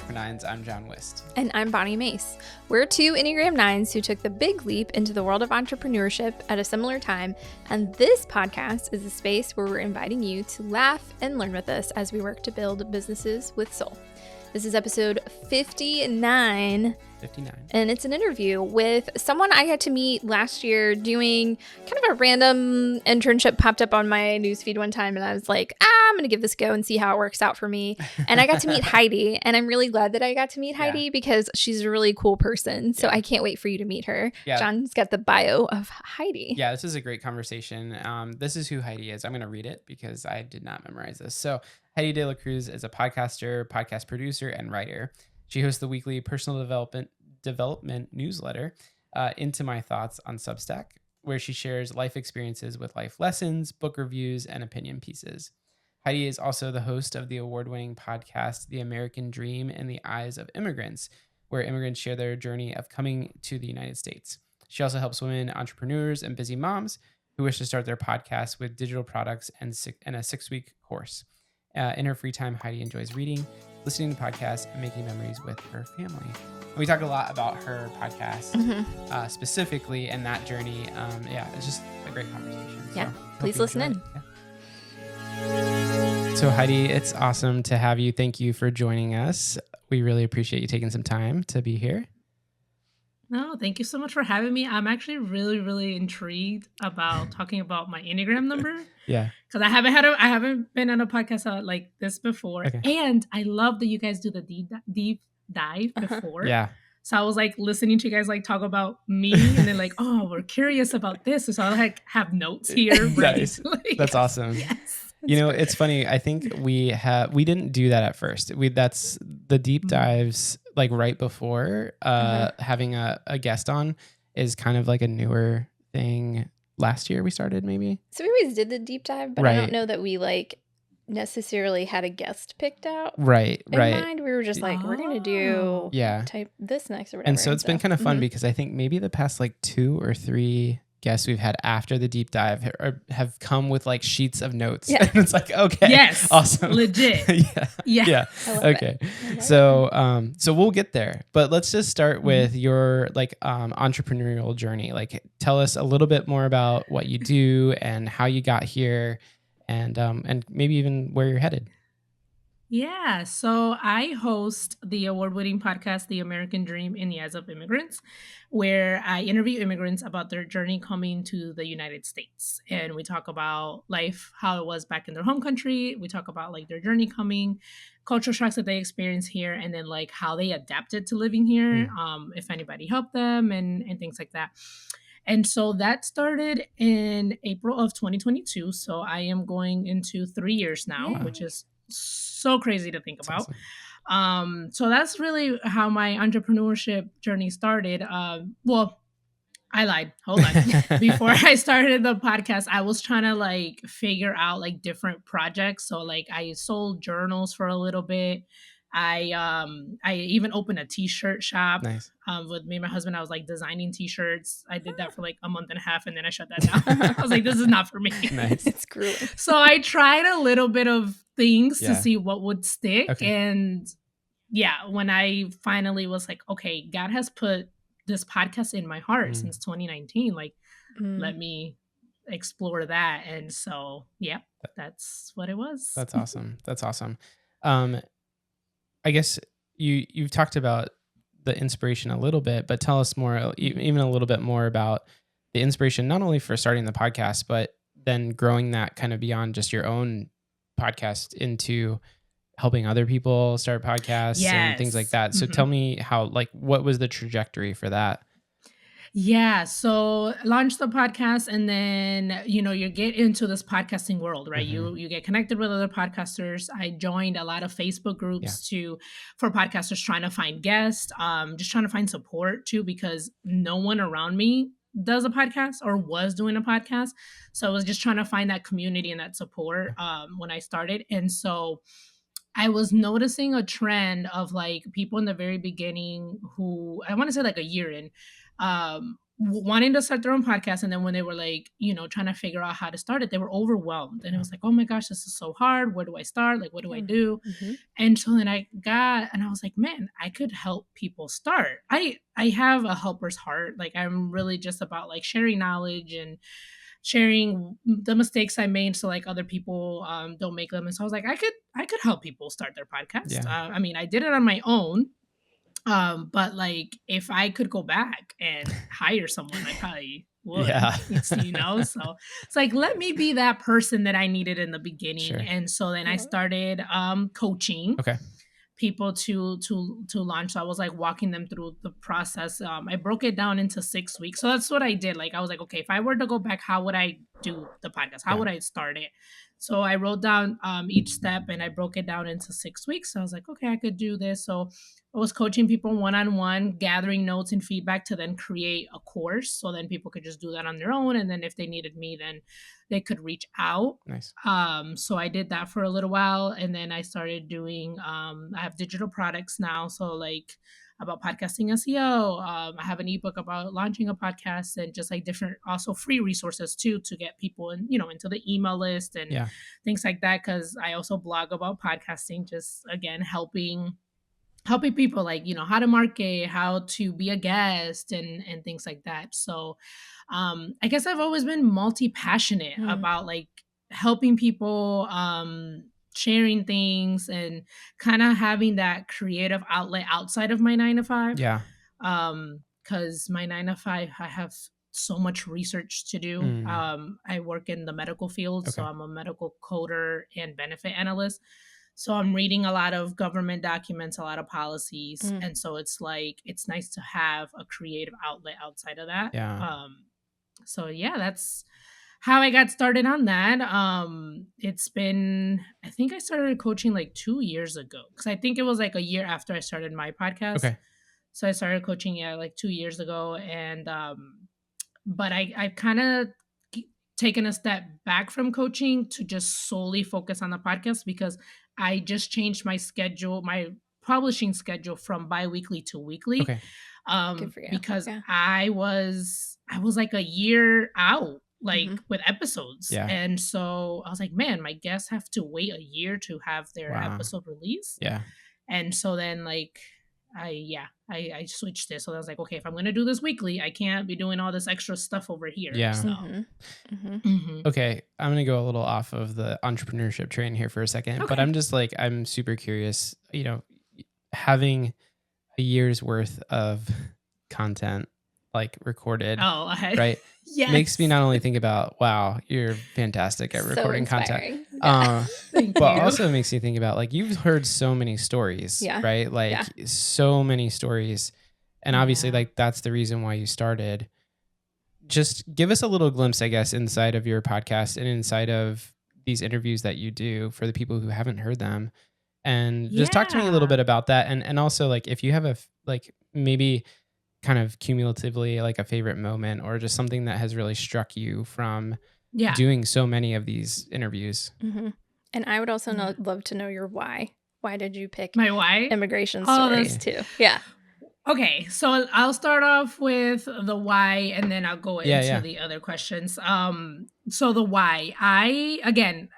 EntrepreNINES. I'm John Wist. And I'm Bonni Mace. We're two Enneagram 9s who took the big leap into the world of entrepreneurship at a similar time, and this podcast is a space where we're inviting you to laugh and learn with us as we work to build businesses with soul. This is episode 59. And it's an interview with someone I had to meet last year doing kind of a random internship popped up on my newsfeed one time. And I was like, I'm going to give this a go and see how it works out for me. And I got to meet Heidy. And I'm really glad that I got to meet Heidy because she's a really cool person. So I can't wait for you to meet her. Yeah. John's got the bio of Heidy. Yeah, this is a great conversation. This is who Heidy is. I'm going to read it because I did not memorize this. So Heidy De La Cruz is a podcaster, podcast producer, and writer. She hosts the weekly personal development newsletter, Into My Thoughts on Substack, where she shares life experiences with life lessons, book reviews, and opinion pieces. Heidy is also the host of the award-winning podcast, The American Dream and the Eyes of Immigrants, where immigrants share their journey of coming to the United States. She also helps women entrepreneurs and busy moms who wish to start their podcast with digital products and a 6-week course. In her free time, Heidy enjoys reading, listening to podcasts, and making memories with her family. And we talked a lot about her podcast specifically and that journey. It's just a great conversation. Yeah, so please listen in. Yeah. So Heidy, it's awesome to have you. Thank you for joining us. We really appreciate you taking some time to be here. No, thank you so much for having me. I'm actually really, really intrigued about talking about my Enneagram number. Yeah. Because I haven't been on a podcast like this before. Okay. And I love that you guys do the deep dive before. Yeah. So I was like listening to you guys like talk about me and then like, oh, we're curious about this. So I like have notes here. Nice. That's awesome. Yes. You know, it's funny. I think we didn't do that at first. That's the deep dives like right before having a guest on is kind of like a newer thing. Last year we started maybe. So we always did the deep dive, but I don't know that we like necessarily had a guest picked out. Right. In mind. We were just like, we're going to do type this next or whatever. And so it's been kind of fun because I think maybe the past like 2 or 3 guests we've had after the deep dive have come with like sheets of notes. Yeah. And it's like, okay. Yes. Awesome. Legit. Yeah. Okay. So we'll get there, but let's just start with your like entrepreneurial journey. Like tell us a little bit more about what you do and how you got here and maybe even where you're headed. Yeah, so I host the award-winning podcast, The American Dream and the Eyes of Immigrants, where I interview immigrants about their journey coming to the United States. And we talk about life, how it was back in their home country. We talk about like their journey coming, cultural shocks that they experienced here, and then like how they adapted to living here, if anybody helped them and things like that. And so that started in April of 2022. So I am going into 3 years now, which is so crazy to think about. Awesome. So that's really how my entrepreneurship journey started. Well, I lied. Hold on. Before I started the podcast, I was trying to like figure out like different projects. So like I sold journals for a little bit. I even opened a t-shirt shop. Nice. With me and my husband. I was like designing t-shirts. I did that for like a month and a half and then I shut that down. I was like, this is not for me. Nice. It's grueling. So I tried a little bit of things to see what would stick. Okay. And when I finally was like, okay, God has put this podcast in my heart since 2019. Like, let me explore that. And so, that's what it was. That's awesome. That's awesome. I guess you've talked about the inspiration a little bit, but tell us more, even a little bit more about the inspiration, not only for starting the podcast, but then growing that kind of beyond just your own podcast into helping other people start podcasts and things like that. So tell me how, like, what was the trajectory for that? Yeah. So launch the podcast and then, you get into this podcasting world, right? You get connected with other podcasters. I joined a lot of Facebook groups for podcasters trying to find guests, just trying to find support too, because no one around me does a podcast or was doing a podcast. So I was just trying to find that community and that support when I started. And so I was noticing a trend of like people in the very beginning who I want to say like a year in, wanting to start their own podcast. And then when they were like, trying to figure out how to start it, they were overwhelmed. And it was like, oh my gosh, this is so hard. Where do I start? Like, what do I do? Mm-hmm. And so then I was like, man, I could help people start. I have a helper's heart. Like, I'm really just about like sharing knowledge and sharing the mistakes I made so like other people don't make them. And so I was like, I could help people start their podcast. Yeah. I mean, I did it on my own. But like if I could go back and hire someone, I probably would. Yeah. So it's like, let me be that person that I needed in the beginning. Sure. And so then I started coaching Okay. people to launch. So I was like walking them through the process. I broke it down into 6 weeks. So that's what I did. Like I was like, okay, if I were to go back, how would I do the podcast? How would I start it? So I wrote down each step and I broke it down into 6 weeks. So I was like, okay, I could do this. So I was coaching people one-on-one, gathering notes and feedback to then create a course. So then people could just do that on their own. And then if they needed me, then they could reach out. Nice. So I did that for a little while. And then I started doing, I have digital products now. So like about podcasting SEO. I have an ebook about launching a podcast and just like different also free resources too to get people in, into the email list and things like that. Cause I also blog about podcasting, just again, helping people like, how to market, how to be a guest and things like that. So I guess I've always been multi-passionate about like helping people, sharing things and kind of having that creative outlet outside of my 9 to 5. Yeah. Because my 9 to 5, I have so much research to do. I work in the medical field, so I'm a medical coder and benefit analyst. So I'm reading a lot of government documents, a lot of policies. And so it's like, it's nice to have a creative outlet outside of that. Yeah. So yeah, that's how I got started on that. It's been, I think I started coaching like 2 years ago. Cause I think it was like a year after I started my podcast. Okay. So I started coaching, like 2 years ago. And, but I've kind of taken a step back from coaching to just solely focus on the podcast because I just changed my schedule, my publishing schedule from bi-weekly to weekly. Okay. Good for you. Because I was like a year out, like with episodes. Yeah. And so I was like, man, my guests have to wait a year to have their episode released. Yeah. And so then like, I switched it. So I was like, okay, if I'm going to do this weekly, I can't be doing all this extra stuff over here. Yeah. So. Okay. I'm going to go a little off of the entrepreneurship train here for a second, but I'm just like, I'm super curious, having a year's worth of content like recorded, right? Yes. Makes me not only think about, wow, you're fantastic at recording content, Thank but you. also makes me think about like, you've heard so many stories, right? Like so many stories. And obviously like, that's the reason why you started. Just give us a little glimpse, I guess, inside of your podcast and inside of these interviews that you do for the people who haven't heard them. And just talk to me a little bit about that. And also like, if you have maybe kind of cumulatively like a favorite moment or just something that has really struck you from doing so many of these interviews. And I would also love to know your why. Why did you pick my why? Immigration stories too? Yeah. Okay, so I'll start off with the why and then I'll go into the other questions. So the why,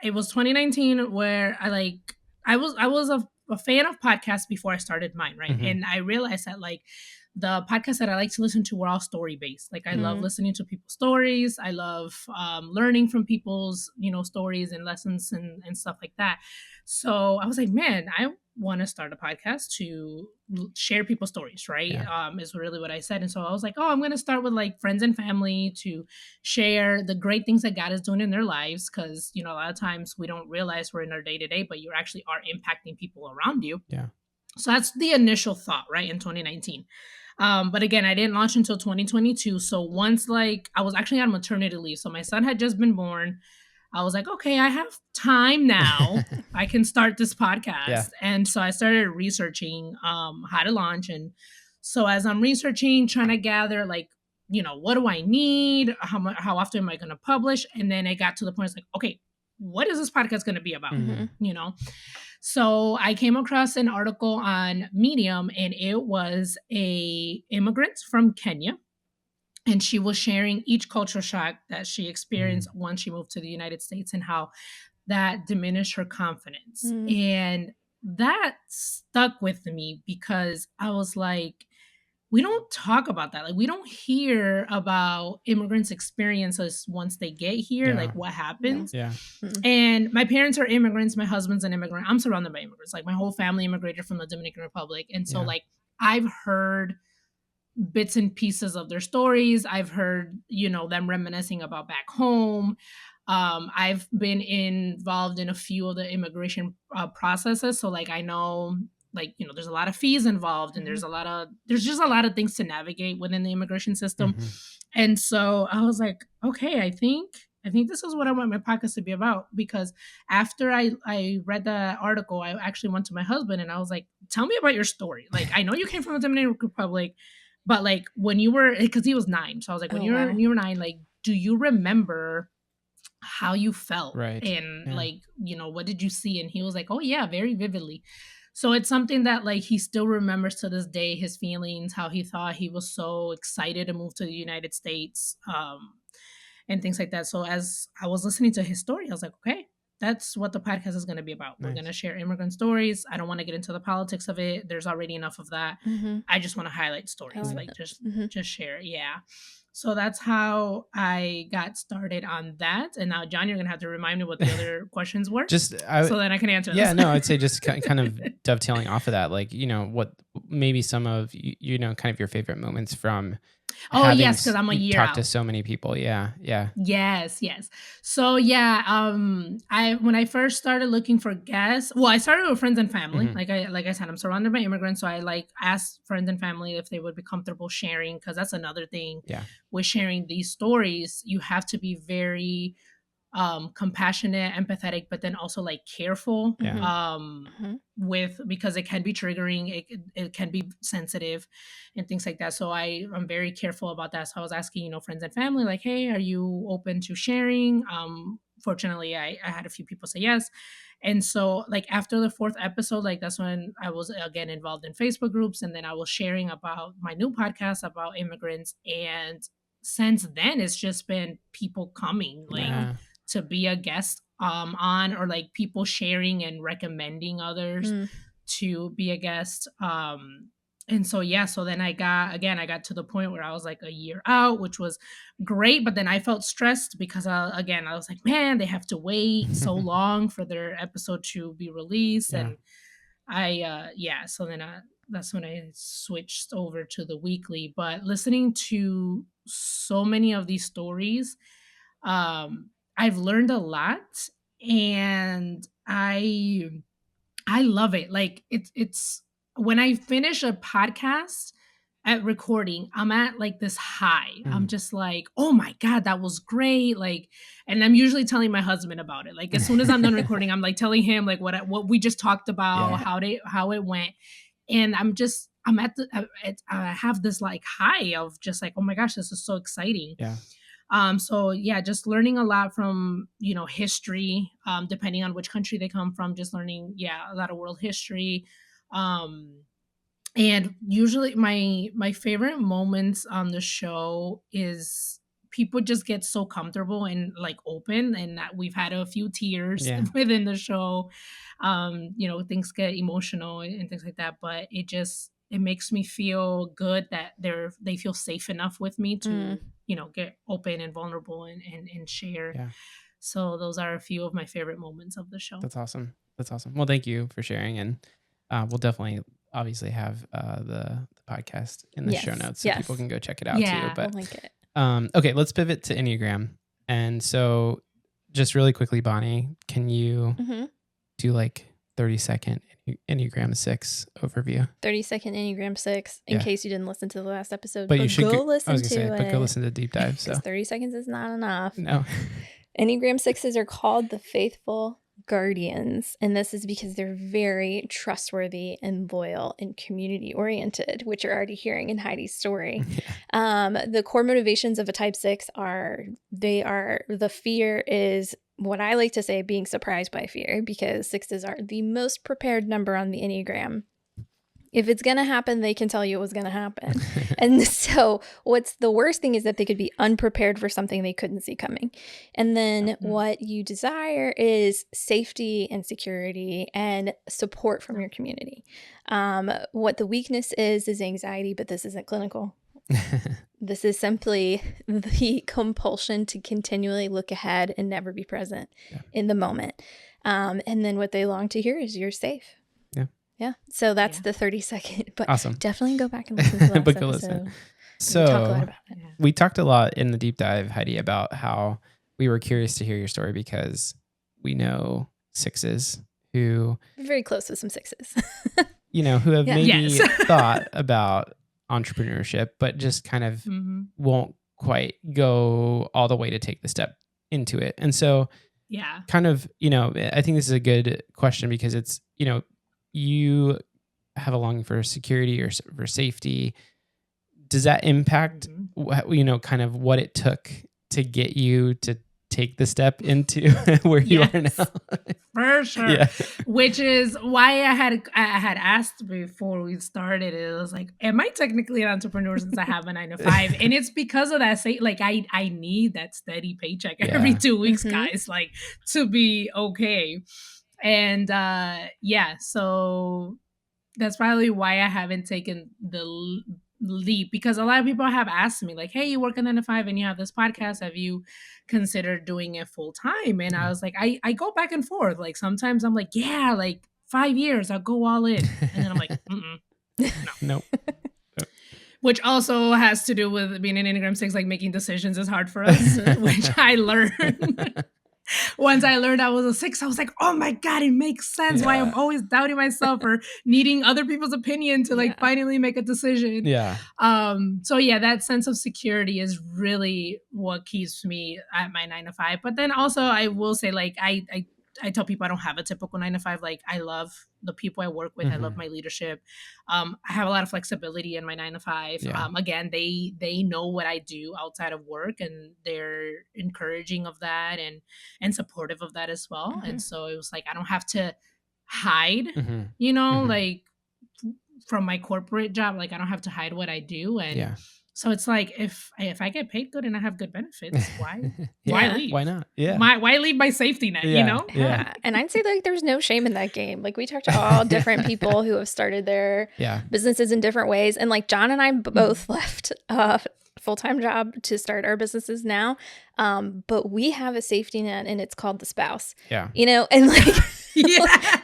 it was 2019 where I was a fan of podcasts before I started mine, right? And I realized that like the podcasts that I like to listen to were all story based. Like I love listening to people's stories. I love learning from people's, stories and lessons and stuff like that. So I was like, man, I want to start a podcast to share people's stories, right? Is really what I said. And so I was like, oh, I'm going to start with like friends and family to share the great things that God is doing in their lives. Cause a lot of times we don't realize we're in our day to day, but you actually are impacting people around you. Yeah. So that's the initial thought, right? In 2019. But again, I didn't launch until 2022. So once like I was actually on maternity leave. So my son had just been born. I was like, okay, I have time now. I can start this podcast. Yeah. And so I started researching how to launch. And so as I'm researching, trying to gather like, what do I need? How often am I going to publish? And then it got to the point, it's like, okay, what is this podcast going to be about? So I came across an article on Medium and it was a immigrant from Kenya. And she was sharing each culture shock that she experienced once she moved to the United States and how that diminished her confidence. And that stuck with me because I was like, we don't talk about that. Like, we don't hear about immigrants' experiences once they get here, Yeah. like what happens. Yeah. And my parents are immigrants. My husband's an immigrant. I'm surrounded by immigrants. Like, my whole family immigrated from the Dominican Republic. And so, Yeah. like, I've heard bits and pieces of their stories. I've heard, them reminiscing about back home. I've been involved in a few of the immigration processes. So, like, I know, like, there's a lot of fees involved, and there's just a lot of things to navigate within the immigration system. And so I was like, okay, I think this is what I want my podcast to be about. Because after I read the article, I actually went to my husband and I was like, tell me about your story. Like, I know you came from the Dominican Republic, but like when you were, because he was 9. So I was like, when you were 9, like, do you remember how you felt? Right. And like, what did you see? And he was like, oh yeah, very vividly. So it's something that like he still remembers to this day, his feelings, how he thought he was so excited to move to the United States, and things like that. So as I was listening to his story, I was like, okay, that's what the podcast is going to be about. We're going to share immigrant stories. I don't want to get into the politics of it. There's already enough of that. I just want to highlight stories, like just share. Yeah. So that's how I got started on that. And now, John, you're going to have to remind me what the other questions were. So then I can answer Yeah, this. no, I'd say just kind of dovetailing off of that, like, what maybe some of, kind of your favorite moments from. Oh, yes, because I'm a year talked out. to so many people. Yeah. Yes. So yeah, when I first started looking for guests, well, I started with friends and family. Like I said, I'm surrounded by immigrants, so I like asked friends and family if they would be comfortable sharing, because that's another thing. Yeah. With sharing these stories, you have to be very compassionate, empathetic, but then also like careful. Because it can be triggering, it can be sensitive and things like that. So I'm very careful about that. So I was asking, friends and family, like, hey, are you open to sharing? Fortunately, I had a few people say yes. And so like after the 4th episode, like that's when I was again involved in Facebook groups, and then I was sharing about my new podcast about immigrants. And since then, it's just been people coming like to be a guest on, or like people sharing and recommending others to be a guest. And so so then I got to the point where I was like a year out, which was great, but then I felt stressed because I was like, man, they have to wait so long for their episode to be released. And so then that's when I switched over to the weekly. But listening to so many of these stories, I've learned a lot, and I love it. Like it's when I finish a podcast at recording, I'm at like this high. I'm just like, oh my God, that was great. Like, and I'm usually telling my husband about it. Like as soon as I'm done recording, I'm like telling him like what we just talked about, how it went. And I have this like high of just like, oh my gosh, this is so exciting. Yeah. So yeah, just learning a lot from, history, depending on which country they come from, just learning, a lot of world history. And usually my favorite moments on the show is people just get so comfortable and like open, and that we've had a few tears within the show. Things get emotional and things like that, but it makes me feel good that they feel safe enough with me to get open and vulnerable and share. Yeah. So those are a few of my favorite moments of the show. That's awesome. Well, thank you for sharing, and we'll definitely obviously have the podcast in the show notes so people can go check it out too. But we'll link it. Okay, let's pivot to Enneagram. And so just really quickly, Bonni, can you do like 30-second Enneagram 6 overview? 30-second Enneagram 6 in case you didn't listen to the last episode. But you should go listen to it. But go listen to the deep dive. So 30 seconds is not enough. No. Enneagram 6s are called the faithful guardians, and this is because they're very trustworthy and loyal and community oriented, which you're already hearing in Heidi's story. The core motivations of a type 6 the fear is what I like to say, being surprised by fear, because 6s are the most prepared number on the Enneagram. If it's going to happen, they can tell you it was going to happen. And so what's the worst thing is that they could be unprepared for something they couldn't see coming. And then what you desire is safety and security and support from your community. What the weakness is anxiety, but this isn't clinical. This is simply the compulsion to continually look ahead and never be present in the moment. And then what they long to hear is you're safe. Yeah. So that's the 30-second. But awesome. Definitely go back and listen to that episode. So we talk a lot about it. We talked a lot in the deep dive, Heidi, about how we were curious to hear your story because we know sixes who... We're very close with some sixes. Who have maybe thought about entrepreneurship, but just kind of won't quite go all the way to take the step into it. And so kind of, I think this is a good question because it's, you have a longing for security or for safety. Does that impact, kind of what it took to get you to take the step into where you are now? For sure. Yeah. Which is why I had asked before we started. It was like, am I technically an entrepreneur since I have a 9-to-5? And it's because of that. I need that steady paycheck every 2 weeks, guys, to be okay. And so that's probably why I haven't taken the leap, because a lot of people have asked me like, hey, you work a 9-to-5 and you have this podcast, have you considered doing it full time? And I was like, I go back and forth. Like sometimes I'm like, 5 years I'll go all in, and then I'm like, no. Which also has to do with being an Enneagram 6, like making decisions is hard for us, which I learned. Once I learned I was a 6, I was like, oh my God, it makes sense why I'm always doubting myself or needing other people's opinion to finally make a decision. Yeah. So that sense of security is really what keeps me at my 9-to-5. But then also I will say, I tell people I don't have a typical 9-to-5. Like I love the people I work with. I love my leadership. I have a lot of flexibility in my 9-to-5. Yeah. Again, they know what I do outside of work, and they're encouraging of that and supportive of that as well. And so it was like, I don't have to hide, like from my corporate job. Like I don't have to hide what I do. And so it's like, if I get paid good and I have good benefits, why leave? Why not? Yeah. Why leave my safety net, Yeah. And I'd say there's no shame in that game. Like we talked to all different people who have started their businesses in different ways. And like John and I both left a full-time job to start our businesses now. But we have a safety net, and it's called the spouse. Yeah. And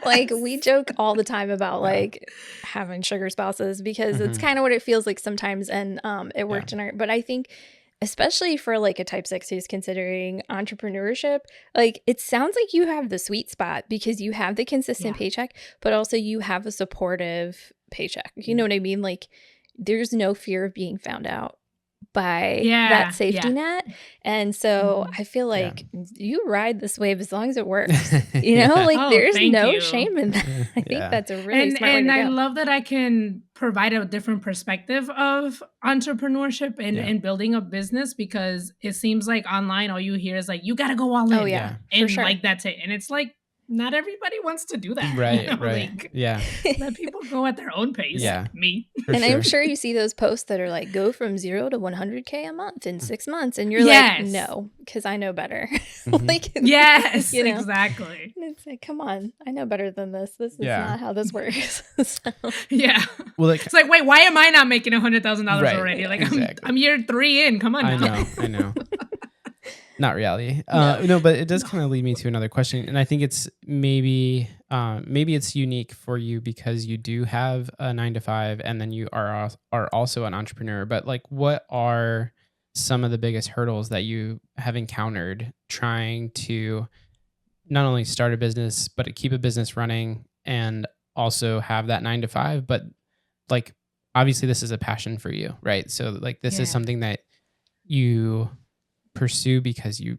like we joke all the time about like having sugar spouses, because it's kind of what it feels like sometimes. And it worked in but I think especially for like a type 6 who's considering entrepreneurship, like it sounds like you have the sweet spot because you have the consistent paycheck, but also you have a supportive paycheck. You know what I mean? Like there's no fear of being found out by that safety net. And so I feel like you ride this wave as long as it works, there's no shame in that. I think that's a really smart way to go. And I love that I can provide a different perspective of entrepreneurship and building a business, because it seems like online all you hear is like, you got to go all in. Oh yeah. And like, that's it. And it's like, not everybody wants to do that. Right. Let people go at their own pace. Yeah. Me. And I'm sure you see those posts that are like, go from 0 to 100K a month in 6 months. And you're like, no, because I know better. Exactly. And it's like, come on, I know better than this. This is not how this works. Well, it's like, wait, why am I not making $100,000 already? Like I'm year 3 in. Come on now. I know. Not reality. No, but it does kind of lead me to another question. And I think it's maybe it's unique for you because you do have a 9-to-5 and then you are also an entrepreneur. But like, what are some of the biggest hurdles that you have encountered trying to not only start a business, but to keep a business running and also have that 9-to-5? But like, obviously this is a passion for you, right? So like, this is something that you pursue because you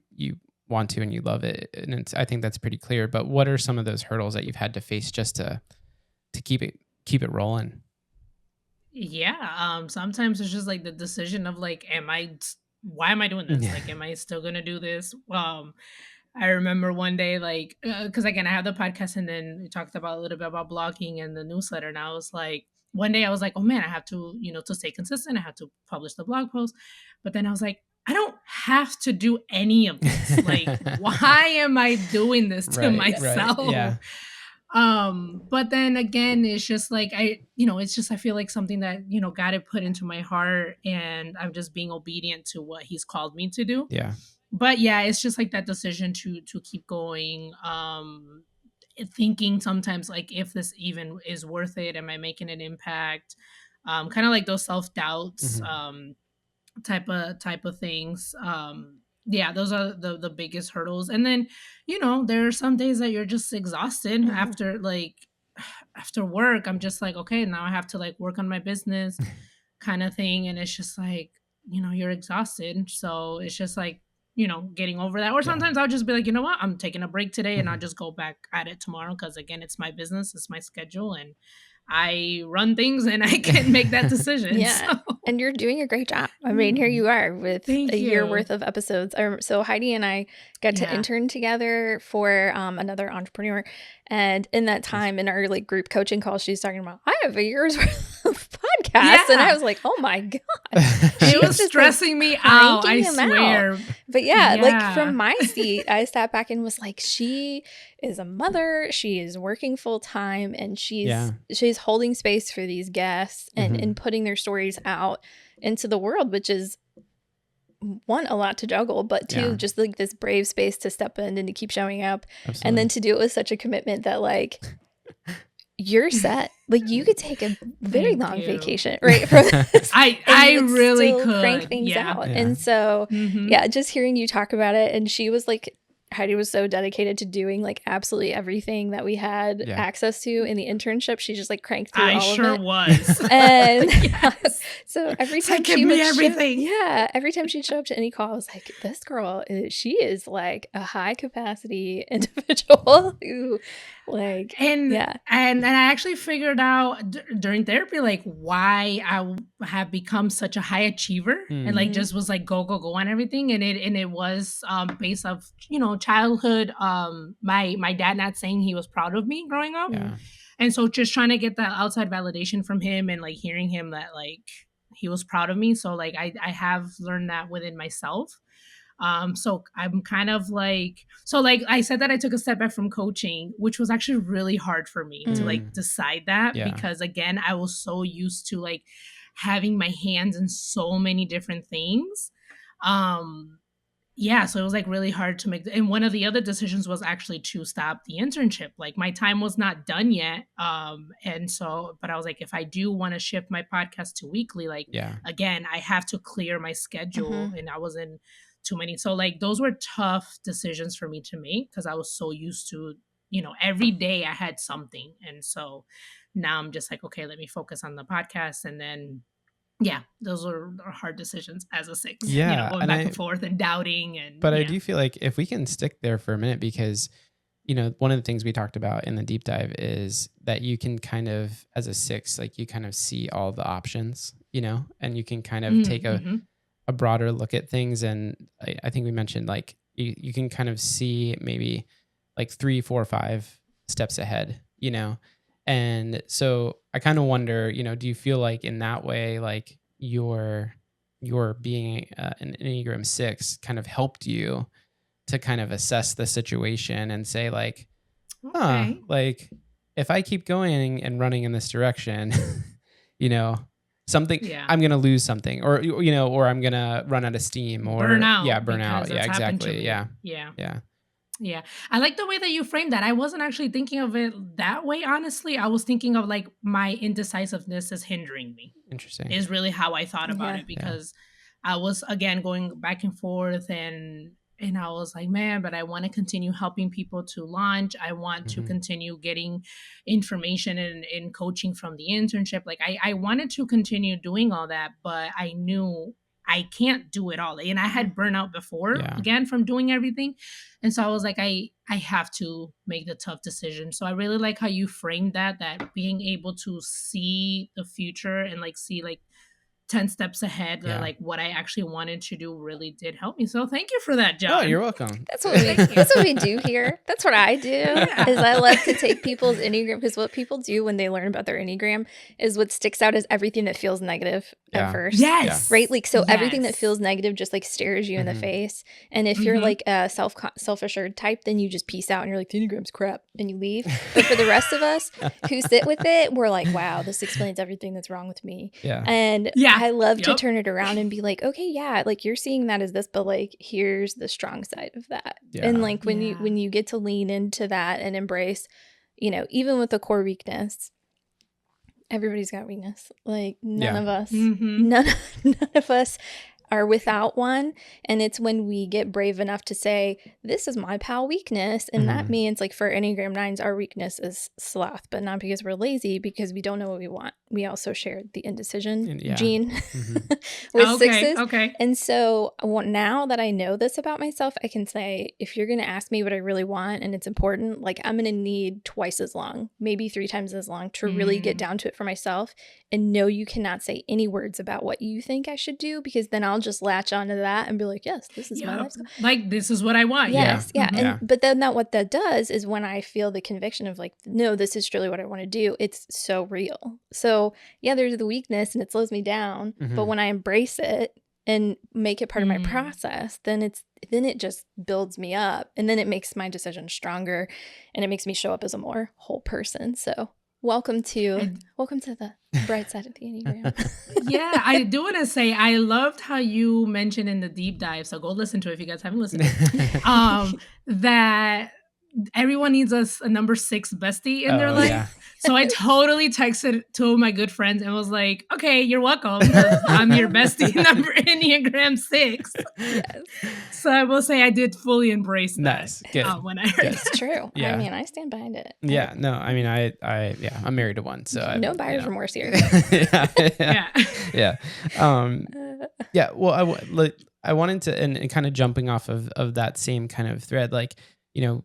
want to and you love it, and I think that's pretty clear. But what are some of those hurdles that you've had to face just to keep it rolling? Sometimes it's just like the decision of like, why am I doing this? Like, am I still gonna do this? I remember one day, like, because again, I have the podcast, and then we talked about a little bit about blogging and the newsletter, and I was like, one day I was like, oh man, I have to, to stay consistent. I have to publish the blog post. But then I was like, I don't have to do any of this. Like, why am I doing this to myself? Right, yeah. But then again, it's just like I feel like something that, God had put into my heart, and I'm just being obedient to what he's called me to do. Yeah. But yeah, it's just like that decision to keep going. Thinking sometimes like if this even is worth it, am I making an impact? Kind of like those self-doubts, type of things. Yeah, those are the biggest hurdles. And then, there are some days that you're just exhausted after work. I'm just like, okay, now I have to like work on my business kind of thing. And it's just like, you're exhausted. So it's just like, getting over that. Or sometimes I'll just be like, you know what, I'm taking a break today and I'll just go back at it tomorrow. Cause again, it's my business, it's my schedule, and I run things and I can make that decision. Yeah. So. And you're doing a great job. I mean, here you are with Thank a year you. worth of episodes. So Heidi and I got to intern together for another entrepreneur. And in that time, in our like group coaching call, she's talking about, I have a year's worth of podcasts. And I was like, oh my God. It was stressing me out, I swear. But like from my seat, I sat back and was like, she is a mother. She is working full time, and she's holding space for these guests and putting their stories out into the world, which is one, a lot to juggle, but two, just like this brave space to step in and to keep showing up. Absolutely. And then to do it with such a commitment that like you're set. Like you could take a very long vacation, right? From this, I really could crank things out. And so, just hearing you talk about it, and she was like, Heidi was so dedicated to doing like absolutely everything that we had access to in the internship. She just like cranked through all of it. I sure was. And so every time she would everything. Every time she'd show up to any call, I was like, this girl, she is like a high capacity individual who like, and I actually figured out during therapy, like why I have become such a high achiever and like just was like, go on everything. And it was based off, childhood. My dad not saying he was proud of me growing up. Yeah. And so just trying to get that outside validation from him and like hearing him that like he was proud of me. So like I have learned that within myself. So I'm kind of like, I said that I took a step back from coaching, which was actually really hard for me to like decide that because again, I was so used to like having my hands in so many different things. So it was like really hard to make. And one of the other decisions was actually to stop the internship. Like my time was not done yet. And so, but I was like, if I do want to shift my podcast to weekly, like again, I have to clear my schedule and I was in too many. So like those were tough decisions for me to make because I was so used to, every day I had something. And so now I'm just like, okay, let me focus on the podcast. And then, those are hard decisions as a six, going back and forth and doubting. But I do feel like if we can stick there for a minute, because, one of the things we talked about in the deep dive is that you can kind of, as a six, like you kind of see all the options, and you can kind of take a broader look at things. And I think we mentioned like you can kind of see maybe like 3, 4, 5 steps ahead, And so I kind of wonder, do you feel like in that way, like your being an Enneagram 6 kind of helped you to kind of assess the situation and say like, like if I keep going and running in this direction, something, I'm going to lose something or I'm going to run out of steam or burn out. Burn out. Yeah, exactly. Yeah. Yeah. I like the way that you framed that. I wasn't actually thinking of it that way, honestly. I was thinking of like my indecisiveness is hindering me. Interesting. Is really how I thought about it because I was, again, going back and forth and I was like, man, but I want to continue helping people to launch. I want to continue getting information and coaching from the internship. Like I wanted to continue doing all that, but I knew I can't do it all. And I had burnout before, again, from doing everything. And so I was like, I have to make the tough decision. So I really like how you framed that being able to see the future and like see like 10 steps ahead. Yeah. Like what I actually wanted to do really did help me. So thank you for that, John. Oh, you're welcome. That's what we do here. That's what I do. Is I love to take people's Enneagram, because what people do when they learn about their Enneagram is what sticks out is everything that feels negative at first. Yes. Right? Like, so everything that feels negative just like stares you in the face. And if you're like a self-assured type, then you just peace out and you're like, the Enneagram's crap, and you leave. But for the rest of us who sit with it, we're like, wow, this explains everything that's wrong with me. Yeah. And I love to turn it around and be like, okay, yeah, like you're seeing that as this, but like here's the strong side of that. Yeah. And like when you get to lean into that and embrace, you know, even with a core weakness, everybody's got weakness. Like none of us, none of us are without one. And it's when we get brave enough to say, this is my pal weakness. And that means, like, for Enneagram 9s, our weakness is sloth, but not because we're lazy, because we don't know what we want. We also share the indecision gene with 6s. Okay. And so now that I know this about myself, I can say, if you're going to ask me what I really want and it's important, like, I'm going to need twice as long, maybe 3 times as long, to really get down to it for myself. And no, you cannot say any words about what you think I should do, because then I'll just latch onto that and be like, yes, this is my lifestyle. Like, this is what I want. Yes. Yeah. But then what that does is when I feel the conviction of like, no, this is truly what I want to do, it's so real. So yeah, there's the weakness and it slows me down. But when I embrace it and make it part of my process, then it just builds me up, and then it makes my decision stronger, and it makes me show up as a more whole person. So welcome to the bright side of the Enneagram. Yeah, I do want to say I loved how you mentioned in the deep dive, so go listen to it if you guys haven't listened to it, that everyone needs a number 6 bestie in their life. Yeah. So I totally texted 2 of my good friends and was like, okay, you're welcome. I'm your bestie number Enneagram 6. Yes. So I will say I did fully embrace that. Nice. Good. When I heard It's true. Yeah. I mean, I stand behind it. Yeah. No, I mean, I'm married to one, so no buyer's remorse here. Yeah. Yeah. Well, I wanted to, and kind of jumping off of that same kind of thread, like, you know,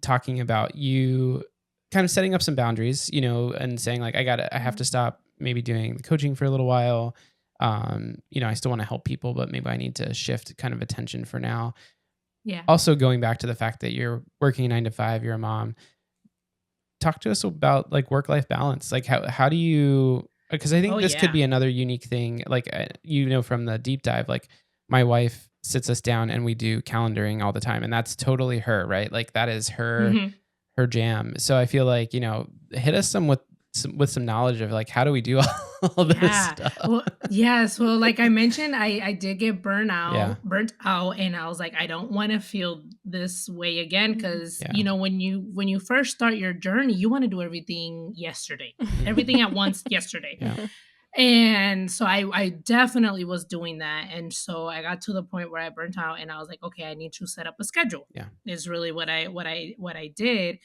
talking about you kind of setting up some boundaries, you know, and saying like, I have to stop maybe doing the coaching for a little while. You know, I still want to help people, but maybe I need to shift kind of attention for now. Yeah. Also going back to the fact that you're working 9 to 5, you're a mom. Talk to us about like work-life balance. Like how do you, because I think this could be another unique thing. Like, you know, from the deep dive, like my wife sits us down and we do calendaring all the time, and that's totally her, right? Like that is her jam. So I feel like, you know, hit us with some knowledge of like, how do we do all this stuff? Well, yes. Well, like I mentioned, I did get burnt out, and I was like, I don't want to feel this way again. Cause you know, when you first start your journey, you want to do everything yesterday, everything at once yesterday. Yeah. And so I definitely was doing that. And so I got to the point where I burnt out, and I was like, okay, I need to set up a schedule. Yeah. Is really what I did.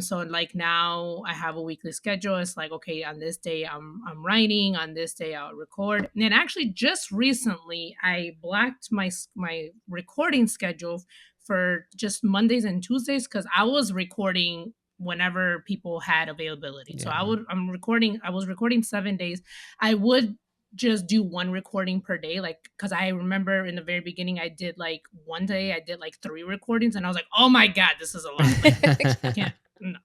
So like now I have a weekly schedule. It's like, okay, on this day I'm writing, on this day I'll record. And then actually just recently I blocked my recording schedule for just Mondays and Tuesdays, because I was recording whenever people had availability. So I was recording 7 days. I would just do 1 recording per day. Like, cause I remember in the very beginning, I did like one day, I did like 3 recordings, and I was like, oh my God, this is a lot. Like, I can't, no.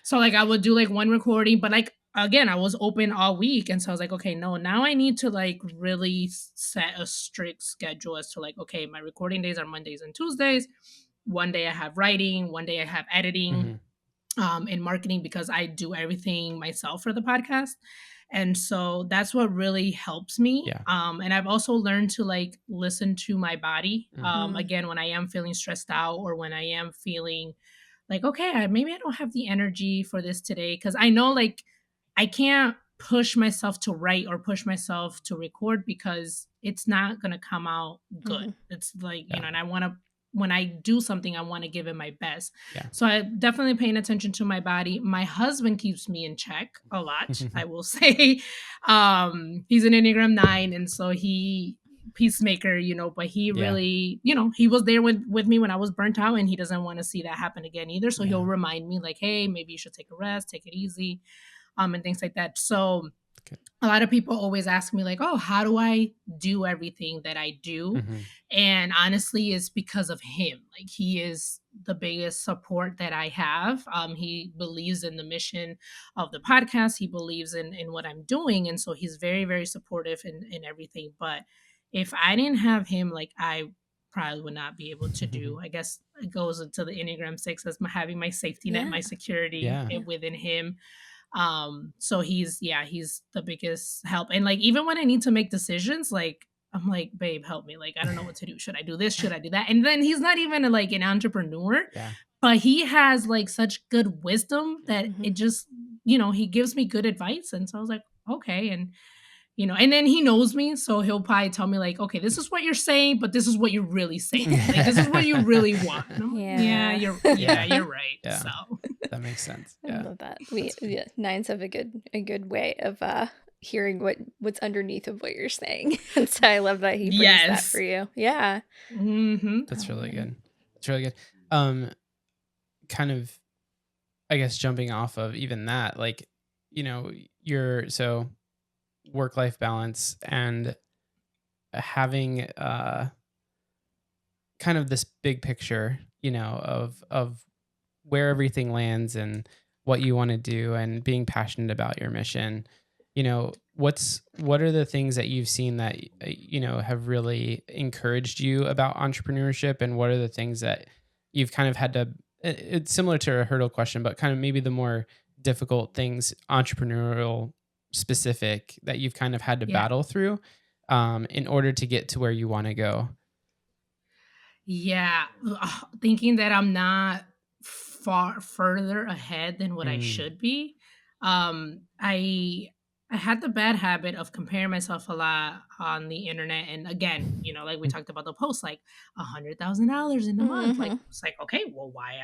So like I would do like 1 recording, but like, again, I was open all week. And so I was like, okay, no, now I need to like really set a strict schedule as to like, okay, my recording days are Mondays and Tuesdays. One day I have writing, one day I have editing. In marketing, because I do everything myself for the podcast. And so that's what really helps me. Yeah. And I've also learned to like listen to my body. Again, when I am feeling stressed out, or when I am feeling like, okay, maybe I don't have the energy for this today. Cause I know like I can't push myself to write or push myself to record, because it's not going to come out good. It's like, you know, and when I do something, I want to give it my best. Yeah. So I definitely paying attention to my body. My husband keeps me in check a lot, I will say. He's an Enneagram 9. And so he peacemaker, you know, but he really, you know, he was there with me when I was burnt out, and he doesn't want to see that happen again either. So he'll remind me like, hey, maybe you should take a rest, take it easy, and things like that. So Okay. a lot of people always ask me like, oh, how do I do everything that I do? Mm-hmm. And honestly, it's because of him. Like, he is the biggest support that I have. He believes in the mission of the podcast. He believes in what I'm doing. And so he's very, very supportive in everything. But if I didn't have him, like, I probably would not be able to do. I guess it goes into the Enneagram 6 as having my safety net, my security Yeah. within him. So he's the biggest help. And like, even when I need to make decisions, like, I'm like, babe, help me. Like, I don't know what to do. Should I do this? Should I do that? And then he's not even like an entrepreneur, Yeah. but he has like such good wisdom that it just, he gives me good advice. And so I was like, okay. And and then he knows me, so he'll probably tell me like, okay, this is what you're saying, but this is what you're really saying. Like, this is what you really want. And I'm like, Yeah. you're right. Yeah. So That makes sense. I Yeah. love that. Nines have a good way of hearing what's underneath of what you're saying. And so I love that he brings that for you. Yeah. That's really good. It's really good. Kind of, I guess, jumping off of even that, like, you're so work-life balance and having kind of this big picture, of where everything lands and what you want to do and being passionate about your mission. What are the things that you've seen that have really encouraged you about entrepreneurship, and what are the things that you've kind of had to, it's similar to a hurdle question, but kind of maybe the more difficult things, entrepreneurial specific, that you've kind of had to battle through in order to get to where you want to go? Yeah. Thinking that I'm not further ahead than what I should be. I had the bad habit of comparing myself a lot on the internet. And again, like we talked about the post, like $100,000 in a month. Like, it's like, okay, well, why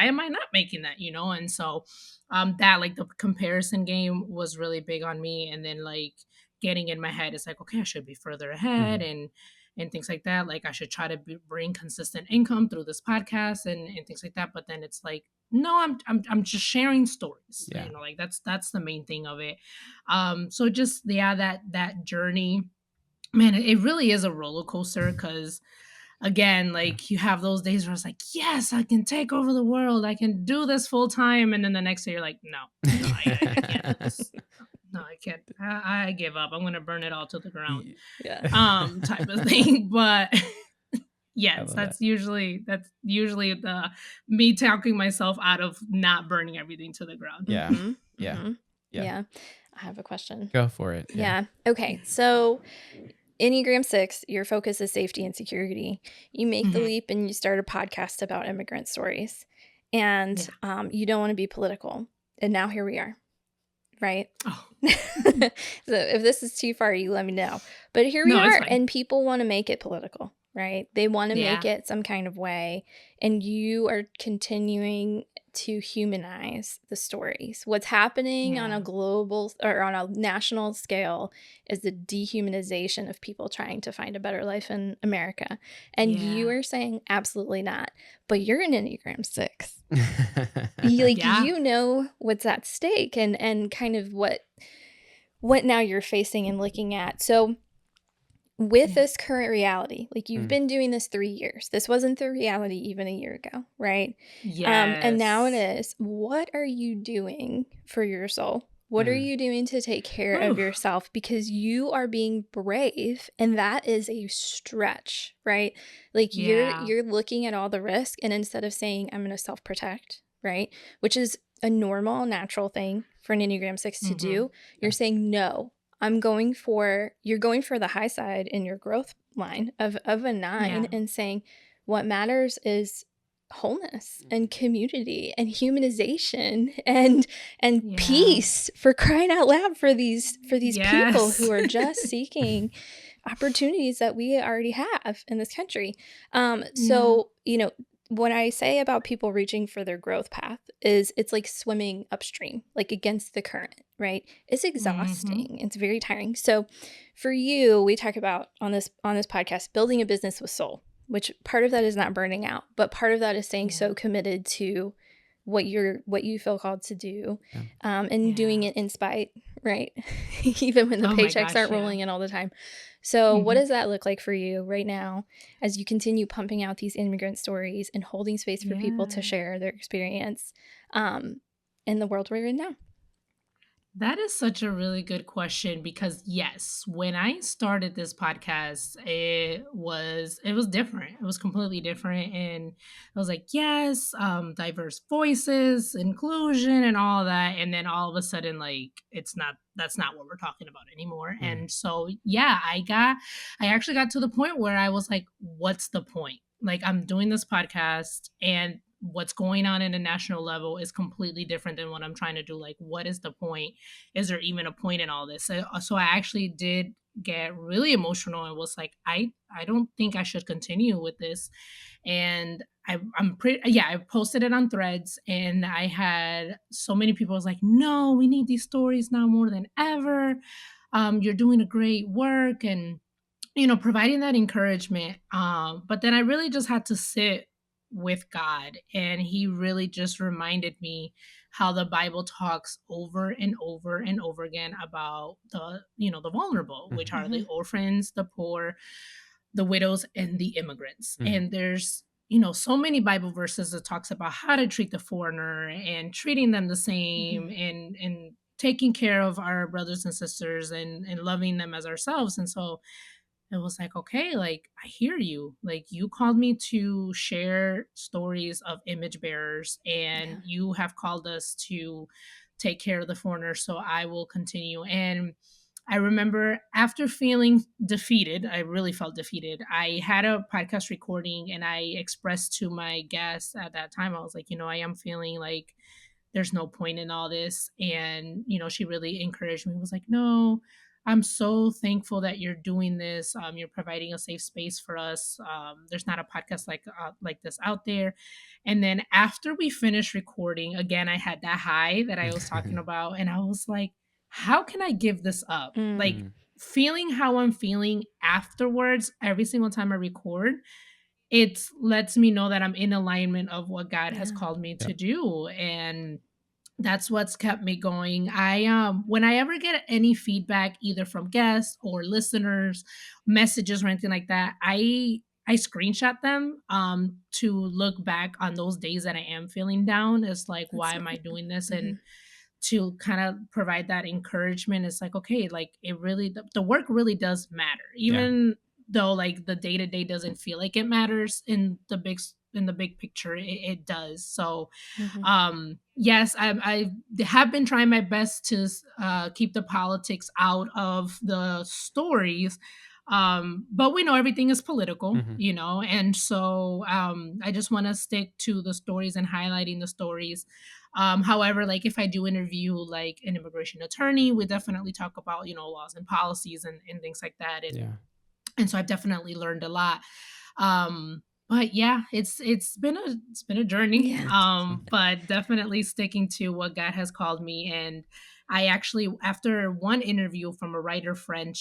am I not making that? And so that, like, the comparison game was really big on me. And then, like, getting in my head, it's like, okay, I should be further ahead and things like that. Like, I should try to bring consistent income through this podcast and things like that. But then it's like, no, I'm just sharing stories. Yeah. Like, that's the main thing of it. So just, that journey, man, it really is a roller coaster, because again, like, you have those days where it's like, yes, I can take over the world, I can do this full time, and then the next day you're like, no, I can't do this. No, I can't. I give up. I'm gonna burn it all to the ground. Yeah. Type of thing. But yes, that's that. usually the me talking myself out of not burning everything to the ground. Yeah. Yeah. I have a question. Go for it. Yeah. Okay. So Enneagram 6, your focus is safety and security. You make the leap and you start a podcast about immigrant stories. And you don't want to be political. And now here we are. Right? Oh. So if this is too far, you let me know. But here we are, and people want to make it political, right? They want to make it some kind of way, and you are continuing to humanize the stories. What's happening on a global or on a national scale is the dehumanization of people trying to find a better life in America. And you are saying absolutely not. But you're an Enneagram 6. You know what's at stake and kind of what now you're facing and looking at. So with this current reality, like, you've been doing this 3 years. This wasn't the reality even a year ago, right? Yes. And now it is. What are you doing for your soul? What are you doing to take care of yourself? Because you are being brave, and that is a stretch, right? Like, you're looking at all the risk, and instead of saying, I'm going to self-protect, right? Which is a normal, natural thing for an Enneagram 6 to do. You're saying, no, you're going for the high side in your growth line of a 9 and saying, what matters is wholeness and community and humanization and peace, for crying out loud, for these people who are just seeking opportunities that we already have in this country. So, what I say about people reaching for their growth path is it's like swimming upstream, like against the current, right? It's exhausting. It's very tiring. So for you, we talk about on this podcast, building a business with soul, which part of that is not burning out, but part of that is staying so committed to what you feel called to do, Yeah. and doing it in spite, right? Even when the Oh my paychecks gosh, aren't yeah. rolling in all the time. So what Mhm. does that look like for you right now as you continue pumping out these immigrant stories and holding space for people to Yeah. share their experience in the world we're in now? That is such a really good question because yes, when I started this podcast, it was different. It was completely different, and I was like, yes, diverse voices, inclusion, and all that. And then all of a sudden, like, it's not. That's not what we're talking about anymore. Mm. And so, yeah, I actually got to the point where I was like, what's the point? Like, I'm doing this podcast, and what's going on in a national level is completely different than what I'm trying to do. Like, what is the point? Is there even a point in all this? So I actually did get really emotional and was like, I don't think I should continue with this. And I'm pretty, yeah, I posted it on Threads, and I had so many people was like, no, we need these stories now more than ever. You're doing a great work, and providing that encouragement. But then I really just had to sit with God, and He really just reminded me how the Bible talks over and over and over again about the vulnerable, which Mhm. are the Mm-hmm. orphans, the poor, the widows, and the immigrants. Mhm. And there's so many Bible verses that talks about how to treat the foreigner and treating them the same, Mm-hmm. and taking care of our brothers and sisters, and loving them as ourselves. And so it was like, okay, like, I hear you. Like, you called me to share stories of image bearers, and Yeah. you have called us to take care of the foreigner. So I will continue. And I remember after feeling defeated, I really felt defeated. I had a podcast recording, and I expressed to my guests at that time, I was like, I am feeling like there's no point in all this. And, she really encouraged me, was like, no, I'm so thankful that you're doing this. You're providing a safe space for us. There's not a podcast like this out there. And then after we finished recording, again, I had that high that I was talking about, and I was like, how can I give this up? Mm. Like, Mm. feeling how I'm feeling afterwards, every single time I record, it lets me know that I'm in alignment of what God has Yeah. called me Yep. to do. And that's what's kept me going. When I ever get any feedback, either from guests or listeners, messages or anything like that, I screenshot them to look back on those days that I am feeling down. It's like, That's why so am I good. doing this? Mm-hmm. And to kind of provide that encouragement, it's like, okay, like, it really, the work really does matter, Yeah. even though, like, the day to day doesn't feel like it matters in the big picture, it does. So Mm-hmm. yes, I have been trying my best to keep the politics out of the stories, but we know everything is political, Mhm. and so I just want to stick to the stories and highlighting the stories. However, like, if I do interview like an immigration attorney, we definitely talk about laws and policies, and things like that. and Yeah. and so I've definitely learned a lot. But yeah, it's been a journey. Yeah. Awesome. But definitely sticking to what God has called me. And I actually, after one interview from a writer friend,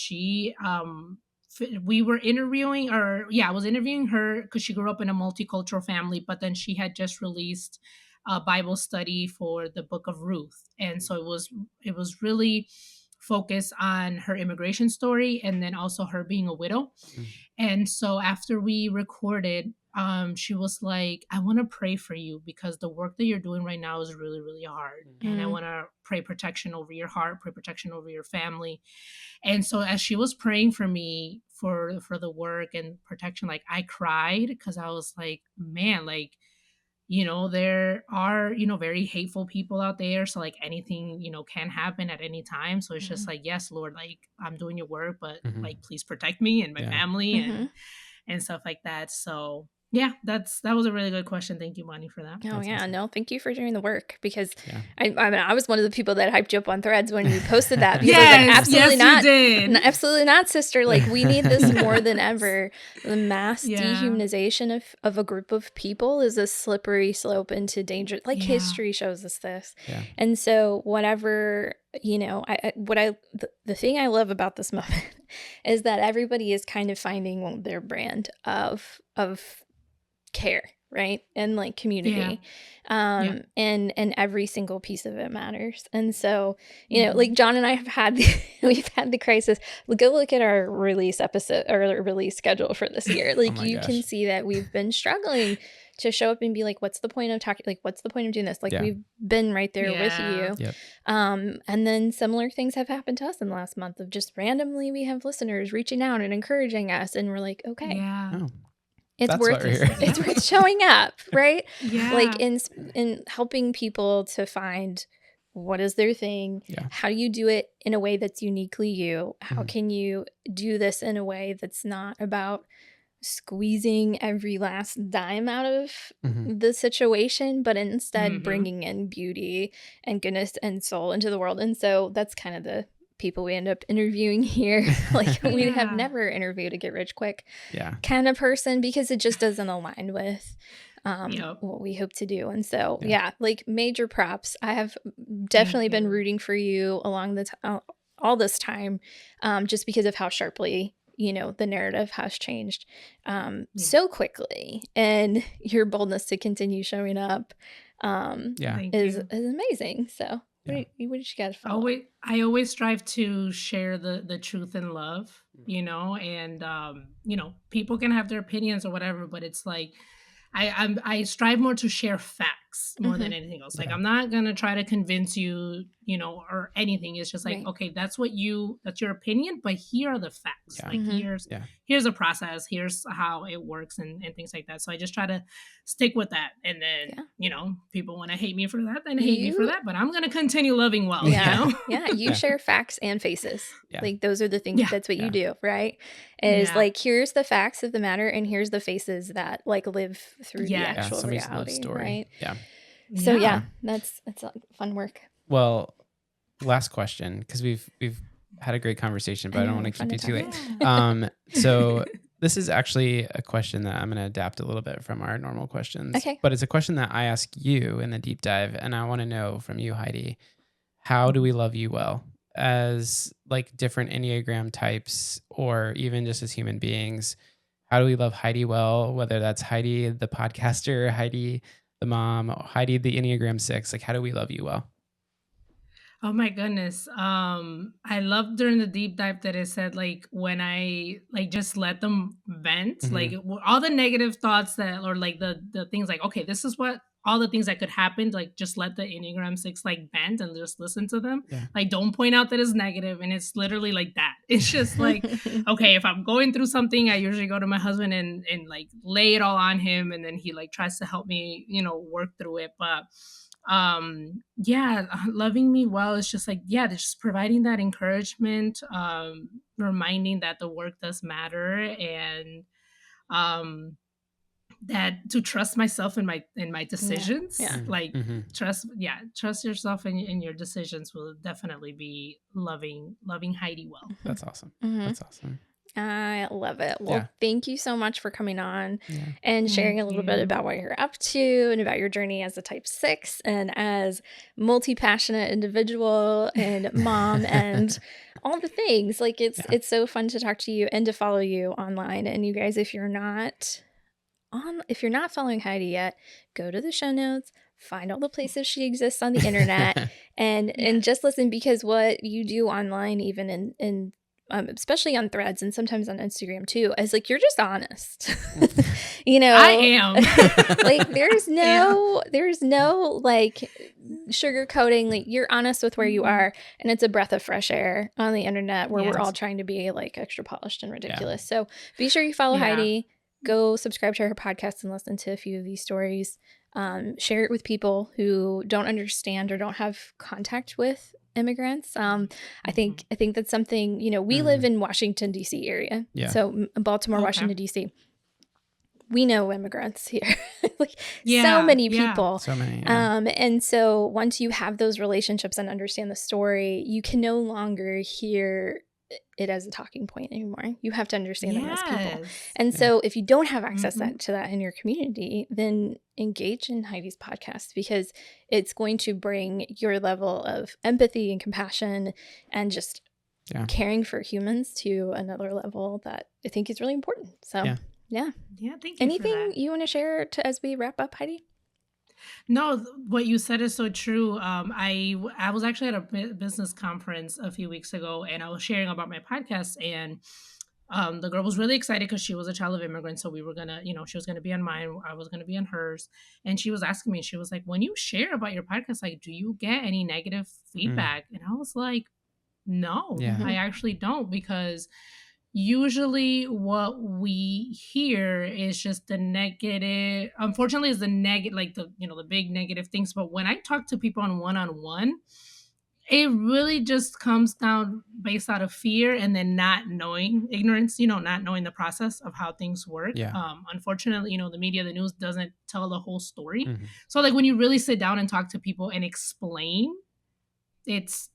we were interviewing, or yeah, I was interviewing her because she grew up in a multicultural family, but then she had just released a Bible study for the book of Ruth. And so it was really focused on her immigration story, and then also her being a widow. Mm. And so after we recorded, she was like, I want to pray for you because the work that you're doing right now is really, really hard. And I Mm. want to pray protection over your heart, pray protection over your family. And so as she was praying for me for the work and protection, like, I cried because I was like, man, like, there are, very hateful people out there. So, like, anything, can happen at any time. So it's Mm-hmm. just like, yes, Lord, like, I'm doing your work, but Mhm. like, please protect me and my Yeah. family, Mm-hmm. and stuff like that. So yeah, that was a really good question. Thank you, Bonnie, for that. Oh That's yeah, awesome. no, thank you for doing the work because Yeah. I mean I was one of the people that hyped you up on Threads when you posted that because I was like, Yes, absolutely yes, you not, did. absolutely not, sister. Like we need this more than Yes. ever. The mass Yeah. dehumanization of a group of people is a slippery slope into danger. Like Yeah. history shows us this, Yeah. and so whatever the thing I love about this moment is that everybody is kind of finding their brand of care, right? And like community. And every single piece of it matters. And so, you know, like John and I have had, we've had the crisis. Go look at our release episode or release schedule for this year. Like you can see that we've been struggling to show up and be like, what's the point of talking? Like, what's the point of doing this? Like we've been right there with you. Yep. And then similar things have happened to us in the last month of just randomly, we have listeners reaching out and encouraging us. And we're like, okay. Oh. It's worth showing up, right? Like in helping people to find what is their thing. How do you do it in a way that's uniquely you? How can you do this in a way that's not about squeezing every last dime out of the situation, but instead bringing in beauty and goodness and soul into the world? And so that's kind of the people we end up interviewing here. Like we have never interviewed a get rich quick kind of person because it just doesn't align with what we hope to do. And so like major props. I have definitely been rooting for you along the all this time, just because of how sharply, you know, the narrative has changed so quickly, and your boldness to continue showing up is amazing. So what did you guys follow? I always strive to share the truth and love, you know, and you know, people can have their opinions or whatever, but it's like I strive more to share facts more than anything else. Like I'm not gonna try to convince you, you know, or anything. It's just like, okay, that's your opinion, but here are the facts. Like here's a process, here's how it works and things like that. So I just try to stick with that. And then, you know, people want to hate me for that, then hate me for that, but I'm gonna continue loving well. You know? You share facts and faces. Like those are the things that's what you do, right? Is like here's the facts of the matter and here's the faces that like live through the actual reality. Right. So that's fun work. Well, last question, because we've had a great conversation, but I don't want to keep you too late. So this is actually a question that I'm going to adapt a little bit from our normal questions. Okay. But it's a question that I ask you in the deep dive, and I want to know from you, Heidi, how do we love you well as like different Enneagram types, or even just as human beings? How do we love Heidi well, whether that's Heidi the podcaster, Heidi the mom, Heidi the Enneagram 6? Like, how do we love you well? Oh my goodness. I loved during the deep dive that it said, like, when I like just let them vent, like all the negative thoughts that, or like the things like, okay, this is what all the things that could happen, like just let the Enneagram 6 like vent and just listen to them. Like don't point out that it's negative. And it's literally like that. It's just like, okay, if I'm going through something, I usually go to my husband and like lay it all on him. And then he like tries to help me, you know, work through it. But loving me well is just like, just providing that encouragement, reminding that the work does matter, and that to trust myself in my decisions. Like trust yourself in your decisions will definitely be loving Heidi well. That's awesome. That's awesome. I love it. Well, thank you so much for coming on and sharing a little bit about what you're up to and about your journey as a type 6 and as multi-passionate individual and mom and all the things. Like it's so fun to talk to you and to follow you online. And you guys, if you're not following Heidi yet, go to the show notes, find all the places she exists on the internet and just listen, because what you do online, even in especially on Threads and sometimes on Instagram too, is like you're just honest. You know, I am. Like there's no like sugarcoating. Like you're honest with where you are, and it's a breath of fresh air on the internet where we're all trying to be like extra polished and ridiculous. So be sure you follow Heidi. Go subscribe to her podcast and listen to a few of these stories. Share it with people who don't understand or don't have contact with immigrants. I think that's something, you know, we live in Washington, D.C. area. So Baltimore, Washington, D.C. We know immigrants here. Like so many people. So many. And so once you have those relationships and understand the story, you can no longer hear it as a talking point anymore. You have to understand them as people. And so if you don't have access to that in your community, then engage in Heidi's podcast, because it's going to bring your level of empathy and compassion and just caring for humans to another level that I think is really important. So Yeah. Yeah, thank you. Anything you want to share as we wrap up, Heidi? No, what you said is so true. I was actually at a business conference a few weeks ago, and I was sharing about my podcast, and the girl was really excited because she was a child of immigrants. So we were gonna, she was gonna be on mine, I was gonna be on hers, and she was asking me, she was like, "When you share about your podcast, like, do you get any negative feedback?" And I was like, "No, I actually don't, because usually what we hear is just the negative, unfortunately, is the negative, like the big negative things. But when I talk to people on one-on-one, it really just comes down based out of fear, and then not knowing, ignorance, not knowing the process of how things work. Unfortunately, the media, the news doesn't tell the whole story. So like when you really sit down and talk to people and explain, it's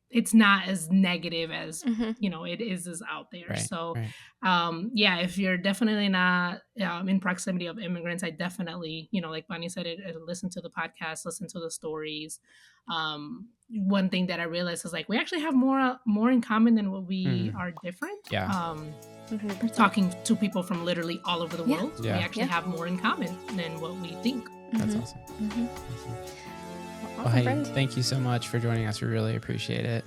it's not as negative as it is out there. Right, So right. yeah, if you're definitely not in proximity of immigrants, I definitely, like Bonni said, listen to the podcast, listen to the stories. One thing that I realized is like we actually have more in common than what we are different. Talking to people from literally all over the world, we actually have more in common than what we think. That's awesome. Awesome. Well, Heidi, thank you so much for joining us. We really appreciate it.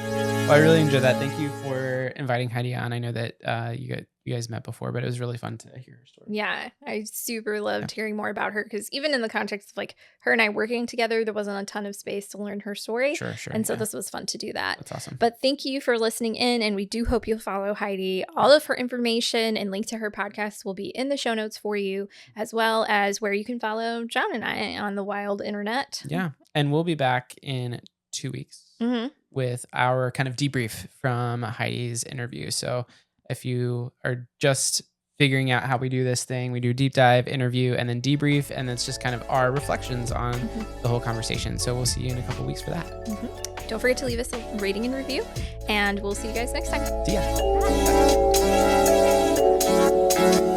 Well, I really enjoyed that. Thank you for inviting Heidi on. I know that you guys met before, but it was really fun to hear her story. Yeah, I super loved hearing more about her, because even in the context of like her and I working together, there wasn't a ton of space to learn her story. Sure. And so this was fun to do that. That's awesome. But thank you for listening in, and we do hope you'll follow Heidi. All of her information and link to her podcast will be in the show notes for you, as well as where you can follow John and I on the wild internet. Yeah, and we'll be back in 2 weeks with our kind of debrief from Heidi's interview. So if you are just figuring out how we do this thing, we do deep dive, interview, and then debrief, and it's just kind of our reflections on the whole conversation. So we'll see you in a couple weeks for that. Don't forget to leave us a rating and review, and we'll see you guys next time. See ya. Bye.